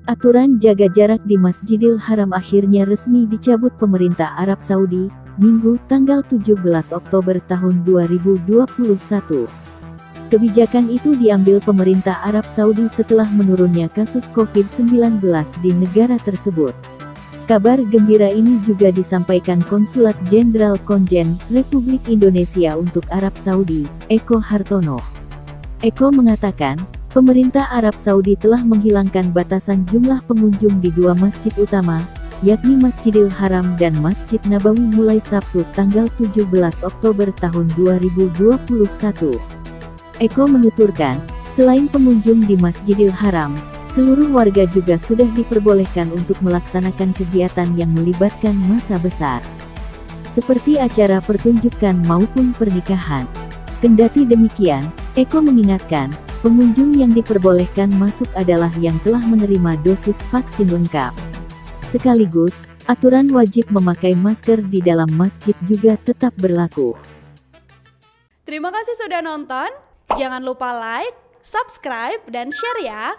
Aturan jaga jarak di Masjidil Haram akhirnya resmi dicabut pemerintah Arab Saudi, Minggu tanggal 17 Oktober tahun 2021. Kebijakan itu diambil pemerintah Arab Saudi setelah menurunnya kasus COVID-19 di negara tersebut. Kabar gembira ini juga disampaikan Konsulat Jenderal Konjen Republik Indonesia untuk Arab Saudi, Eko Hartono. Eko mengatakan, pemerintah Arab Saudi telah menghilangkan batasan jumlah pengunjung di dua masjid utama, yakni Masjidil Haram dan Masjid Nabawi mulai Sabtu tanggal 17 Oktober tahun 2021. Eko menuturkan, selain pengunjung di Masjidil Haram, seluruh warga juga sudah diperbolehkan untuk melaksanakan kegiatan yang melibatkan massa besar, seperti acara pertunjukan maupun pernikahan. Kendati demikian, Eko mengingatkan, pengunjung yang diperbolehkan masuk adalah yang telah menerima dosis vaksin lengkap. Sekaligus, aturan wajib memakai masker di dalam masjid juga tetap berlaku. Terima kasih sudah nonton. Jangan lupa like, subscribe, dan share ya.